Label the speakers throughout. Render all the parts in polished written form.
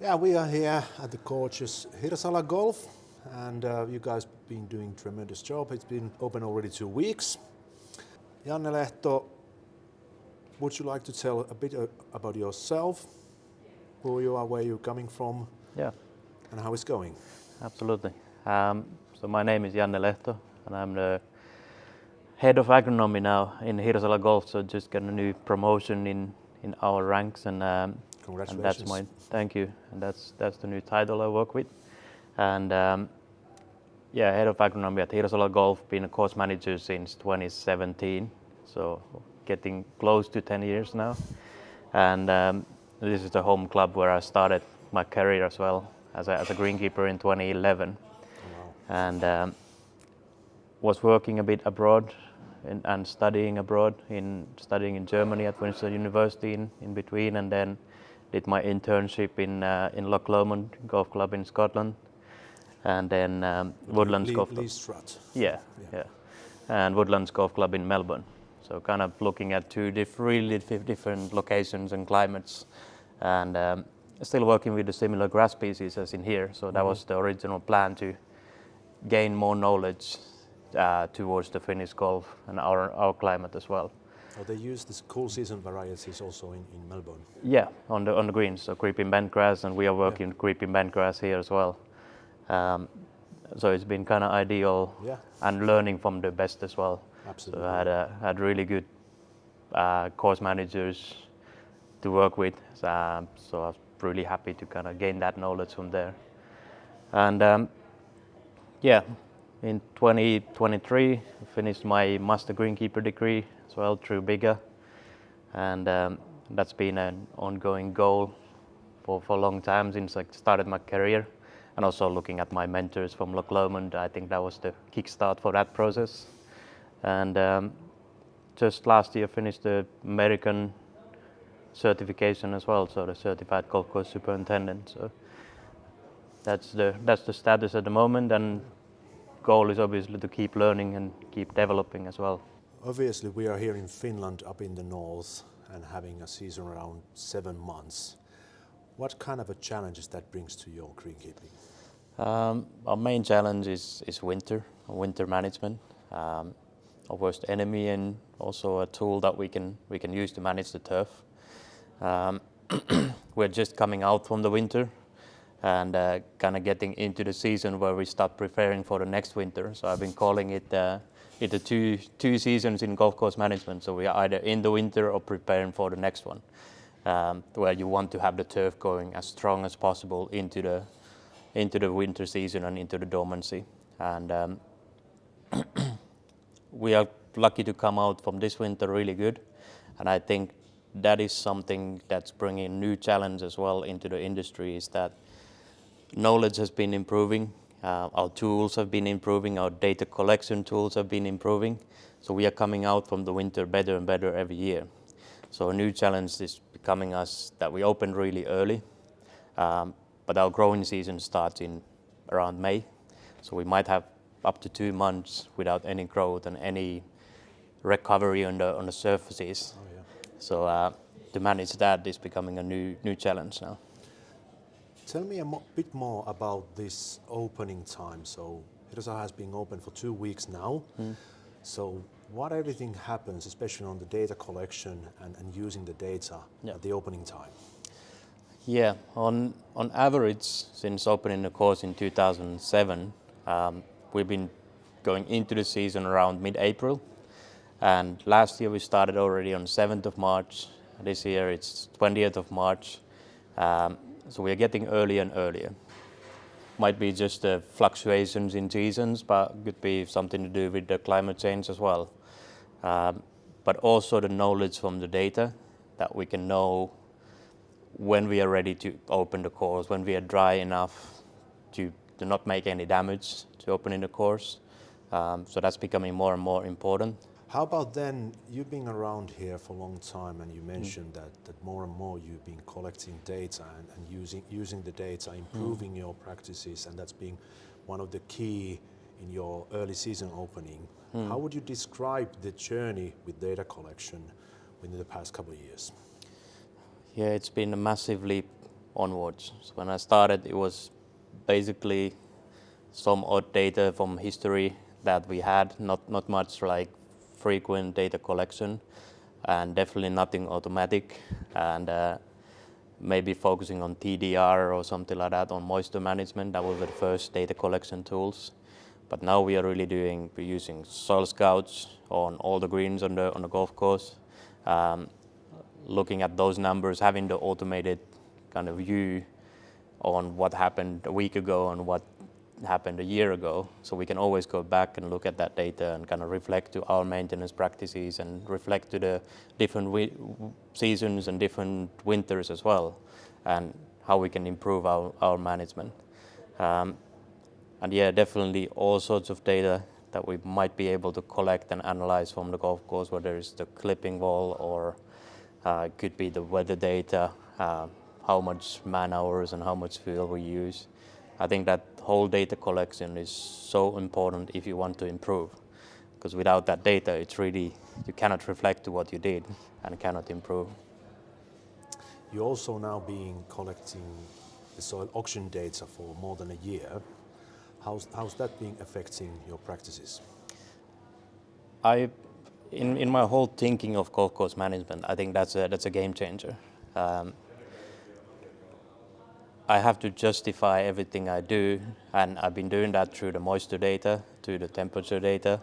Speaker 1: Yeah, we are here at the gorgeous Hirsala Golf, and you guys been doing tremendous job. It's been open already 2 weeks. Janne Lehto, would you like to tell a bit about yourself, who you are, where you're coming from,
Speaker 2: Yeah,
Speaker 1: and how it's going?
Speaker 2: absolutely. So my name is Janne Lehto, and I'm the head of agronomy now in Hirsala Golf. So just got a new promotion in our ranks, and
Speaker 1: Congratulations.
Speaker 2: that's thank you, and that's the new title I work with, and yeah, head of agronomy at Hirsala Golf, been a course manager since 2017, so getting close to 10 years now, and this is the home club where I started my career as well as a greenkeeper in 2011.
Speaker 1: Oh, wow.
Speaker 2: And was working a bit abroad and studying abroad, studying in Germany at Winchester University in between, and then did my internship in Loch Lomond Golf Club in Scotland, and then Woodlands Golf Club. Yeah, and Woodlands Golf Club in Melbourne. So kind of looking at two really different locations and climates, and still working with the similar grass species as in here. So that was the original plan, to gain more knowledge towards the Finnish golf and our climate as well.
Speaker 1: Oh, they use this cool season varieties also in Melbourne.
Speaker 2: Yeah, on the greens, so creeping bentgrass, and we are working creeping bentgrass here as well. So it's been kind of ideal, and learning from the best as well.
Speaker 1: Absolutely.
Speaker 2: So I had really good course managers to work with, so I was really happy to kind of gain that knowledge from there. And yeah, in 2023 I finished my Master Greenkeeper degree as well through BIGA, and that's been an ongoing goal for a long time since I started my career. And also looking at my mentors from Loch Lomond, I think that was the kickstart for that process. And just last year finished the American certification as well, so the Certified Golf Course Superintendent. So that's the status at the moment, and goal is obviously to keep learning and keep developing as well.
Speaker 1: Obviously, we are here in Finland, up in the north, and having a season around 7 months. What kind of a challenges that brings to your greenkeeping?
Speaker 2: Our main challenge is winter management. Our worst enemy, and also a tool that we can use to manage the turf. We're just coming out from the winter and kind of getting into the season where we start preparing for the next winter. So I've been calling it the two seasons in golf course management. So we are either in the winter or preparing for the next one, where you want to have the turf going as strong as possible into the winter season and into the dormancy. And we are lucky to come out from this winter really good, and I think that is something that's bringing new challenge as well into the industry, is that knowledge has been improving, our tools have been improving, our data collection tools have been improving, so we are coming out from the winter better and better every year. So a new challenge is becoming us that we open really early, but our growing season starts in around May, so we might have up to 2 months without any growth and any recovery on the surfaces.
Speaker 1: Oh, yeah.
Speaker 2: So to manage that is becoming a new challenge now.
Speaker 1: Tell me a bit more about this opening time. So Hirsala has been open for 2 weeks now. So what everything happens, especially on the data collection and using the data at the opening time?
Speaker 2: Yeah, on average, since opening the course in 2007, we've been going into the season around mid-April. And last year we started already on 7th of March. This year it's 20th of March. So we are getting earlier and earlier. Might be just the fluctuations in seasons, but could be something to do with the climate change as well. But also the knowledge from the data, that we can know when we are ready to open the course, when we are dry enough to not make any damage to opening the course. So that's becoming more and more important.
Speaker 1: How about then, you've been around here for a long time, and you mentioned that more and more you've been collecting data and using the data, improving your practices, and that's been one of the key in your early season opening. How would you describe the journey with data collection within the past couple of years?
Speaker 2: Yeah, it's been a massive leap onwards. So when I started, it was basically some odd data from history that we had, not much like frequent data collection, and definitely nothing automatic, and maybe focusing on TDR or something like that, on moisture management. That was the first data collection tools. But now we're using soil scouts on all the greens on the golf course, looking at those numbers, having the automated kind of view on what happened a week ago and what happened a year ago. So we can always go back and look at that data and kind of reflect to our maintenance practices and reflect to the different seasons and different winters as well, and how we can improve our management. And yeah, definitely all sorts of data that we might be able to collect and analyze from the golf course, whether it's the clipping wall or it could be the weather data, how much man hours and how much fuel we use. I think that whole data collection is so important if you want to improve, because without that data, it's really, you cannot reflect to what you did and cannot improve.
Speaker 1: You're also now collecting the soil auction data for more than a year. How's that been affecting your practices?
Speaker 2: In my whole thinking of golf course management, I think that's a game changer. I have to justify everything I do, and I've been doing that through the moisture data, through the temperature data.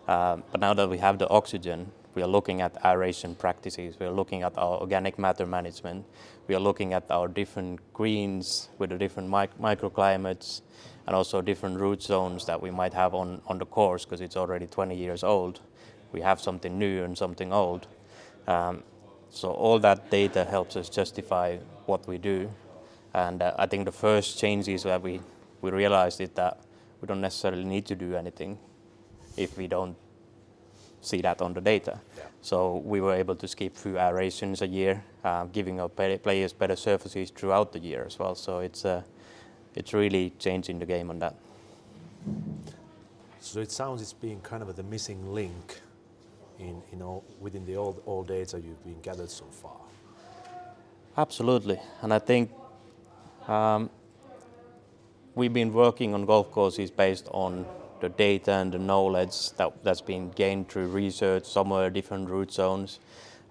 Speaker 2: But now that we have the oxygen, we are looking at aeration practices, we are looking at our organic matter management, we are looking at our different greens with the different microclimates, and also different root zones that we might have on the course, because it's already 20 years old. We have something new and something old. So all that data helps us justify what we do. And I think the first changes that we realized is that we don't necessarily need to do anything if we don't see that on the data.
Speaker 1: Yeah.
Speaker 2: So we were able to skip few aerations a year, giving our players better surfaces throughout the year as well. So it's really changing the game on that.
Speaker 1: So it sounds it's being kind of the missing link within the all data you've been gathered so far.
Speaker 2: Absolutely, and I think we've been working on golf courses based on the data and the knowledge that's been gained through research, somewhere different root zones,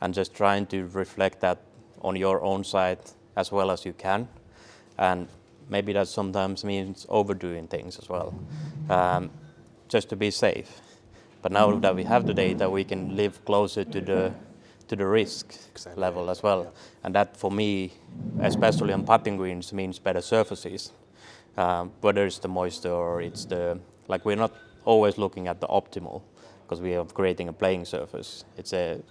Speaker 2: and just trying to reflect that on your own site as well as you can. And maybe that sometimes means overdoing things as well, just to be safe. But now that we have the data, we can live closer to the risk level as well. Yeah. And that for me, especially on putting greens, means better surfaces. Whether it's the moisture or it's we're not always looking at the optimal, because we are creating a playing surface. It's a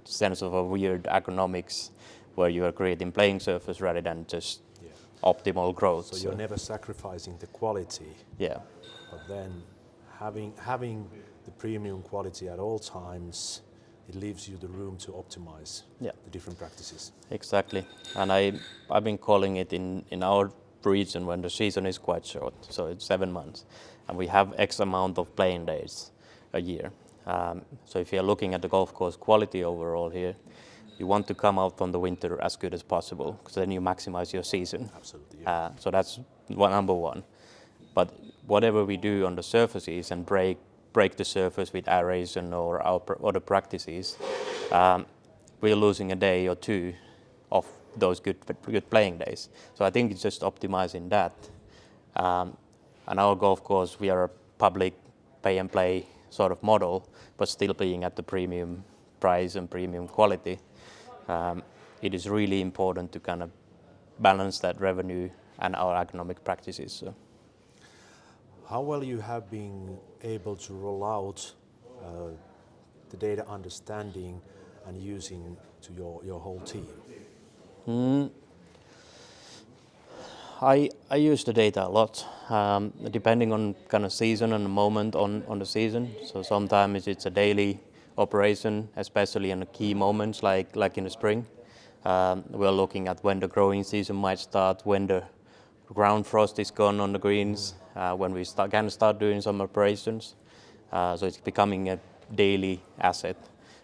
Speaker 2: sense of a weird economics where you are creating playing surface rather than just optimal growth.
Speaker 1: So you're never sacrificing the quality.
Speaker 2: Yeah.
Speaker 1: But then having the premium quality at all times, it leaves you the room to optimize the different practices.
Speaker 2: Exactly. And I've been calling it in our region when the season is quite short, so it's 7 months, and we have X amount of playing days a year. So if you're looking at the golf course quality overall here, you want to come out on the winter as good as possible, because then you maximize your season.
Speaker 1: Absolutely. Yeah.
Speaker 2: So that's number one. But whatever we do on the surfaces and break the surface with aeration or our other practices, we're losing a day or two of those good playing days. So I think it's just optimizing that. And our golf course, we are a public pay and play sort of model, but still being at the premium price and premium quality. It is really important to kind of balance that revenue and our economic practices. So.
Speaker 1: How well you have been able to roll out the data understanding and using to your whole team?
Speaker 2: I use the data a lot, depending on kind of season and the moment on the season. So sometimes it's a daily operation, especially in the key moments like in the spring. We're looking at when the growing season might start, when the ground frost is gone on the greens, when we can start doing some operations. So it's becoming a daily asset.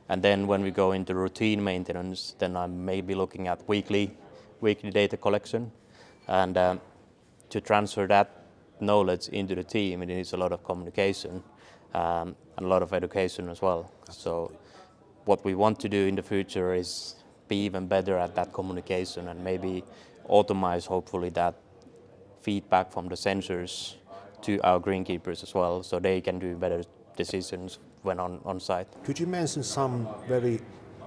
Speaker 2: And then when we go into routine maintenance, then I'm maybe looking at weekly data collection. And to transfer that knowledge into the team, it needs a lot of communication and a lot of education as well. So what we want to do in the future is be even better at that communication and maybe automate, hopefully, that feedback from the sensors to our greenkeepers as well, so they can do better decisions when on site.
Speaker 1: Could you mention some very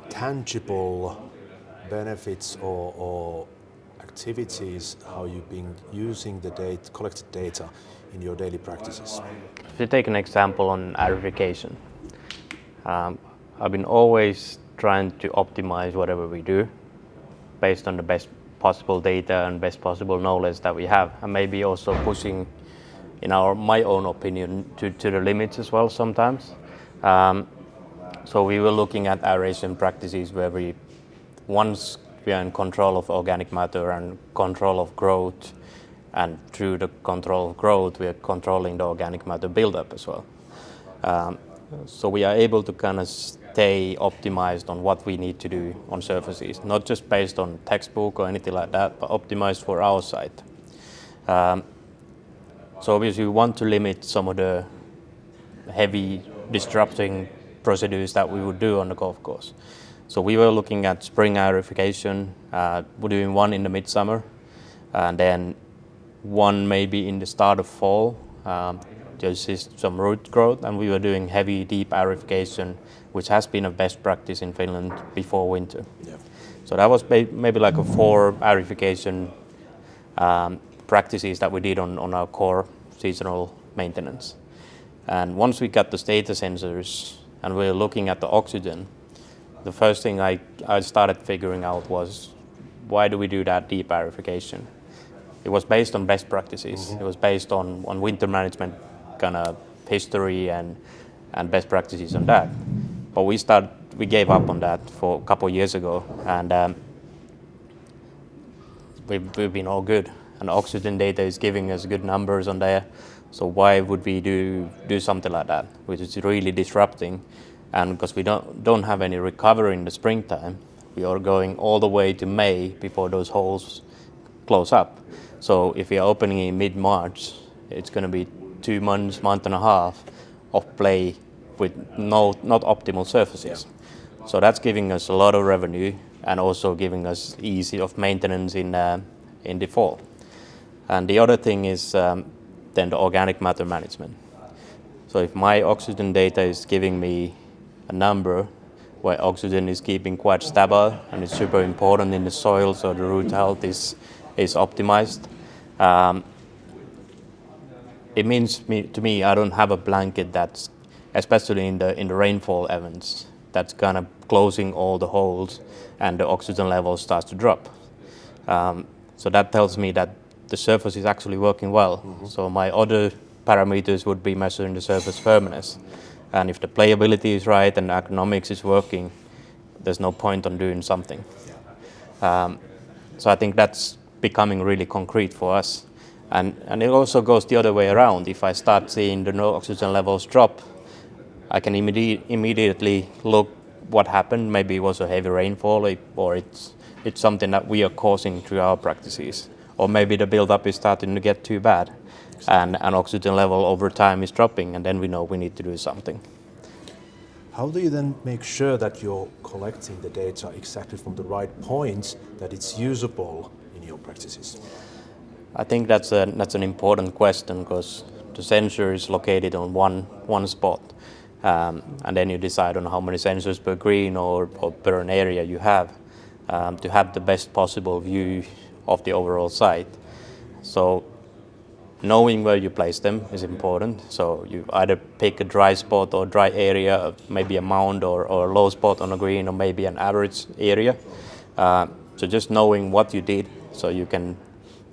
Speaker 1: tangible benefits or activities how you've been using the collected data in your daily practices?
Speaker 2: If you take an example on aerification, I've been always trying to optimize whatever we do based on the best possible data and best possible knowledge that we have, and maybe also pushing, in my own opinion, to the limits as well sometimes. So we were looking at aeration practices where once we are in control of organic matter and control of growth, and through the control of growth we are controlling the organic matter buildup as well. So we are able to kind of stay optimized on what we need to do on surfaces, not just based on textbook or anything like that, but optimized for our site. So obviously we want to limit some of the heavy disrupting procedures that we would do on the golf course. So we were looking at spring aerification, we're doing one in the midsummer, and then one maybe in the start of fall. There's some root growth, and we were doing heavy, deep aerification, which has been a best practice in Finland before winter. Yeah. So that was maybe like a 4 aerification practices that we did on our core seasonal maintenance. And once we got the data sensors and we were looking at the oxygen, the first thing I started figuring out was, why do we do that deep aerification? It was based on best practices. Mm-hmm. It was based on winter management kind of history and best practices on that. But we gave up on that for a couple of years ago, and we've been all good. And oxygen data is giving us good numbers on there. So why would we do something like that, which is really disrupting? And because we don't have any recovery in the springtime, we are going all the way to May before those holes close up. So if we are opening in mid-March, it's going to be 2 months, month and a half of play with not optimal surfaces. Yeah. So that's giving us a lot of revenue and also giving us easy of maintenance in the fall. And the other thing is then the organic matter management. So if my oxygen data is giving me a number where oxygen is keeping quite stable and it's super important in the soil, so the root health is optimized, it means to me I don't have a blanket that's, especially in the rainfall events, that's kind of closing all the holes and the oxygen level starts to drop. So that tells me that the surface is actually working well. Mm-hmm. So my other parameters would be measuring the surface firmness. And if the playability is right and the ergonomics is working, there's no point on doing something. So I think that's becoming really concrete for us. And it also goes the other way around. If I start seeing the no oxygen levels drop, I can immediately look what happened. Maybe it was a heavy rainfall, or it's something that we are causing through our practices. Or maybe the buildup is starting to get too bad, and oxygen level over time is dropping, and then we know we need to do something.
Speaker 1: How do you then make sure that you're collecting the data exactly from the right points, that it's usable in your practices?
Speaker 2: I think that's an important question, because the sensor is located on one spot, and then you decide on how many sensors per green or per an area you have to have the best possible view of the overall site. So knowing where you place them is important. So you either pick a dry spot or dry area, maybe a mound or a low spot on a green, or maybe an average area. So just knowing what you did, so you can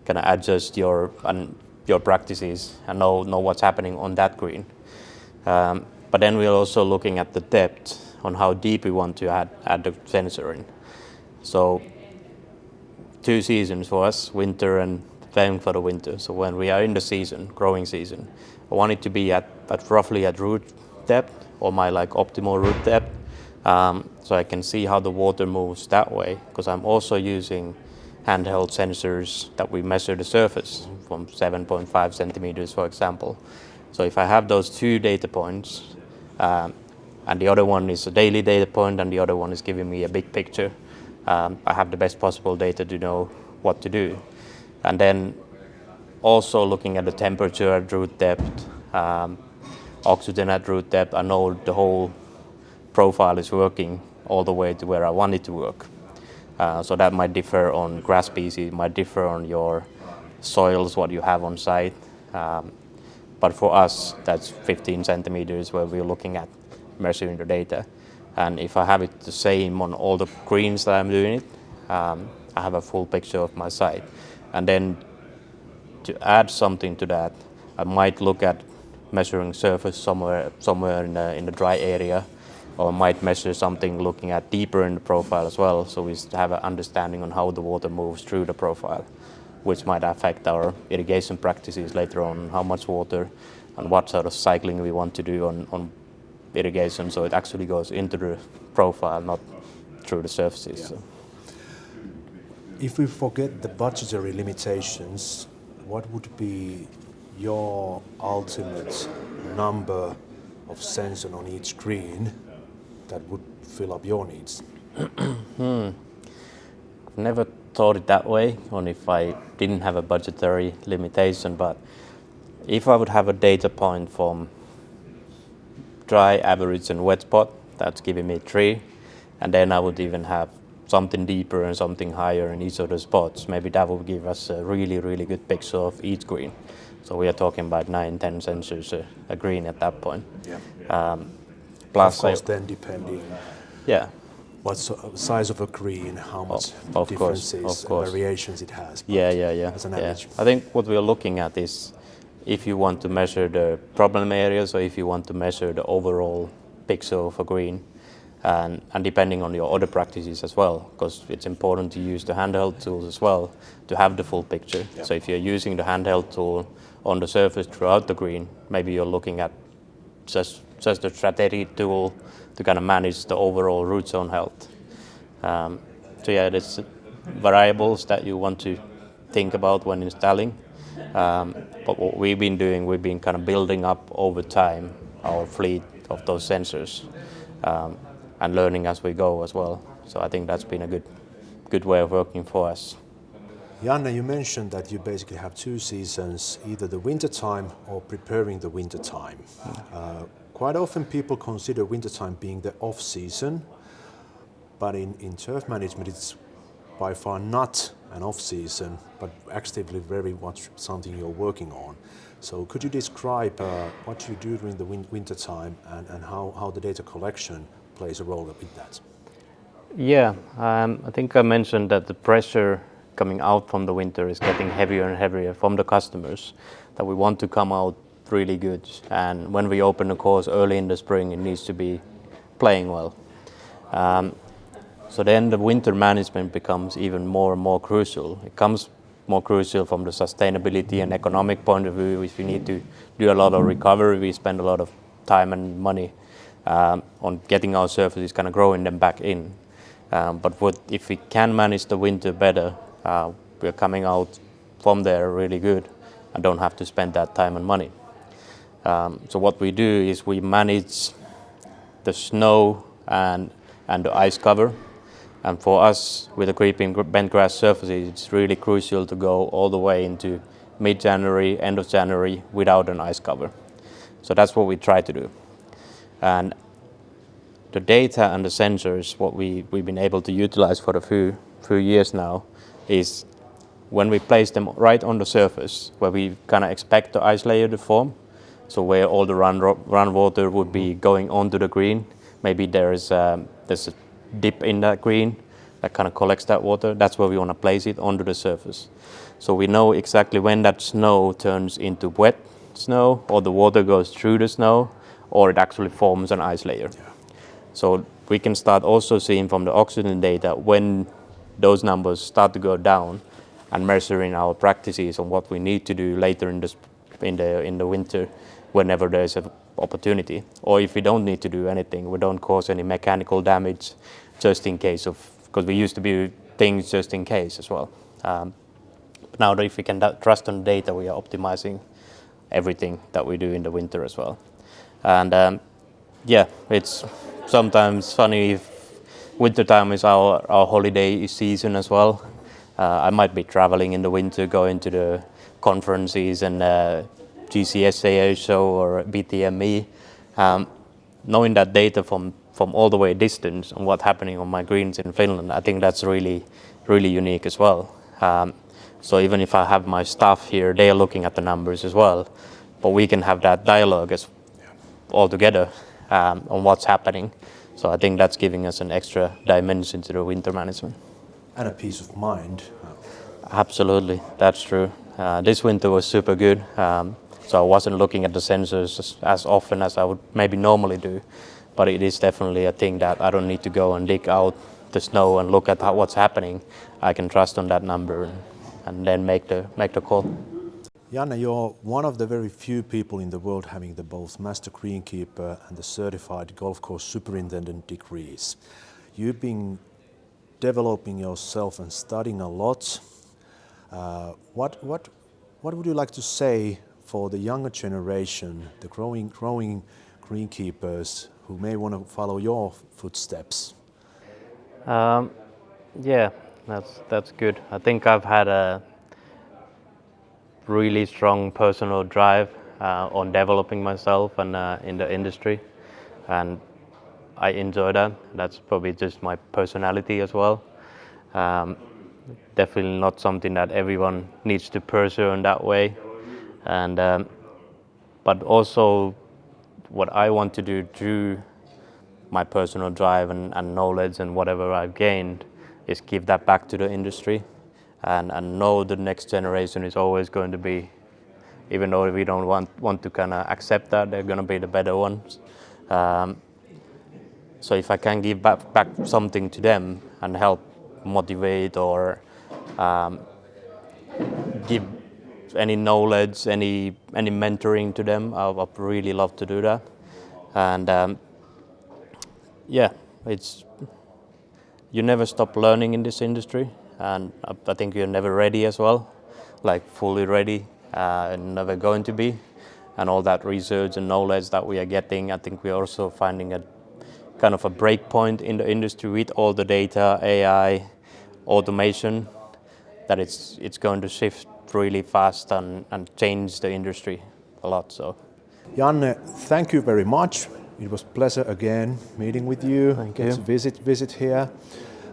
Speaker 2: kind of adjust your practices and know what's happening on that green. But then we're also looking at the depth on how deep we want to add the sensor in. So 2 seasons for us, winter and preparing for the winter. So when we are in the season, growing season, I want it to be at roughly at root depth, or my optimal root depth, so I can see how the water moves that way, because I'm also using handheld sensors that we measure the surface from 7.5 centimeters, for example. So if I have those 2 data points, and the other one is a daily data point and the other one is giving me a big picture, I have the best possible data to know what to do. And then also looking at the temperature at root depth, oxygen at root depth, I know the whole profile is working all the way to where I want it to work. So that might differ on grass species, might differ on your soils, what you have on site. But for us, that's 15 centimeters where we're looking at measuring the data. And if I have it the same on all the greens that I'm doing it, I have a full picture of my site. And then to add something to that, I might look at measuring surface somewhere in the dry area, or might measure something looking at deeper in the profile as well, so we have an understanding on how the water moves through the profile, which might affect our irrigation practices later on, how much water and what sort of cycling we want to do on irrigation, so it actually goes into the profile, not through the surfaces.
Speaker 1: Yeah.
Speaker 2: So.
Speaker 1: If we forget the budgetary limitations, what would be your ultimate number of sensors on each green that would fill up your needs?
Speaker 2: I've never thought it that way, on if I didn't have a budgetary limitation, but if I would have a data point from dry, average and wet spot, that's giving me 3, and then I would even have something deeper and something higher in each of the spots. Maybe that would give us a really, really good picture of each green. So we are talking about 9, 10 sensors a green at that point.
Speaker 1: Yeah.
Speaker 2: Plus,
Speaker 1: of course, then depending what size of a green, how much differences and variations it has.
Speaker 2: As
Speaker 1: an average.
Speaker 2: I think what we are looking at is if you want to measure the problem areas or if you want to measure the overall picture of a green, and depending on your other practices as well, because it's important to use the handheld tools as well to have the full picture.
Speaker 1: Yeah.
Speaker 2: So if you're using the handheld tool on the surface throughout the green, maybe you're looking at just a strategic tool to kind of manage the overall root zone health. There's variables that you want to think about when installing. But what we've been doing, we've been kind of building up over time our fleet of those sensors. And learning as we go as well. So I think that's been a good way of working for us.
Speaker 1: Janne, you mentioned that you basically have 2 seasons, either the winter time or preparing the winter time. Quite often people consider winter time being the off season, but in turf management it's by far not an off season, but actively very much something you're working on. So could you describe what you do during the winter time and how the data collection plays a role with that?
Speaker 2: Yeah, I think I mentioned that the pressure coming out from the winter is getting heavier and heavier from the customers, that we want to come out really good. And when we open the course early in the spring, it needs to be playing well. So then the winter management becomes even more and more crucial. It becomes more crucial from the sustainability and economic point of view. If we need to do a lot of recovery, we spend a lot of time and money on getting our surfaces, kind of growing them back in. But if we can manage the winter better, we're coming out from there really good and don't have to spend that time and money. So what we do is we manage the snow and the ice cover. And for us, with the creeping bent grass surfaces, it's really crucial to go all the way into mid-January, end of January without an ice cover. So that's what we try to do. And the data and the sensors, what we've been able to utilize for a few years now, is when we place them right on the surface, where we kind of expect the ice layer to form, so where all the run water would be going onto the green. Maybe there's a dip in that green that kind of collects that water. That's where we want to place it onto the surface. So we know exactly when that snow turns into wet snow, or the water goes through the snow, or it actually forms an ice layer. Yeah. So we can start also seeing from the oxygen data when those numbers start to go down, and measuring our practices on what we need to do later in the winter, whenever there's an opportunity. Or if we don't need to do anything, we don't cause any mechanical damage, just in case of, because we used to do things just in case as well. Now, if we can trust on data, we are optimizing everything that we do in the winter as well. And yeah, it's sometimes funny if wintertime is our holiday season as well. I might be traveling in the winter, going to the conferences and GCSA show or BTME. Knowing that data from all the way distance on what's happening on my greens in Finland, I think that's really, really unique as well. So even if I have my staff here, they are looking at the numbers as well, but we can have that dialogue as all together on what's happening. So I think that's giving us an extra dimension to the winter management.
Speaker 1: And a peace of mind.
Speaker 2: Absolutely, that's true. This winter was super good. So I wasn't looking at the sensors as often as I would maybe normally do, but it is definitely a thing that I don't need to go and dig out the snow and look at what's happening. I can trust on that number and then make the call.
Speaker 1: Janne, you're one of the very few people in the world having the both Master Greenkeeper and the Certified Golf Course Superintendent degrees. You've been developing yourself and studying a lot. What would you like to say for the younger generation, the growing greenkeepers who may want to follow your footsteps?
Speaker 2: Yeah, that's good. I think I've had a really strong personal drive on developing myself and in the industry, and I enjoy that. That's probably just my personality as well. Definitely not something that everyone needs to pursue in that way, and but also what I want to do through my personal drive and knowledge and whatever I've gained is give that back to the industry, and know the next generation is always going to be, even though we don't want to kind of accept that, they're going to be the better ones. So if I can give back something to them and help motivate or give any knowledge, any mentoring to them, I'd really love to do that. And yeah, you never stop learning in this industry, and I think you're never ready as well, like fully ready, and never going to be. And all that research and knowledge that we are getting, I think we're also finding a kind of a break point in the industry with all the data, AI, automation, that it's going to shift really fast and change the industry a lot. So,
Speaker 1: Janne, thank you very much. It was a pleasure again meeting with you.
Speaker 2: Thank you.
Speaker 1: To visit here.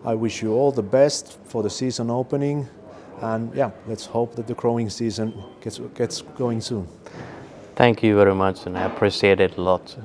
Speaker 1: I wish you all the best for the season opening, and yeah, let's hope that the growing season gets going soon.
Speaker 2: Thank you very much, and I appreciate it a lot.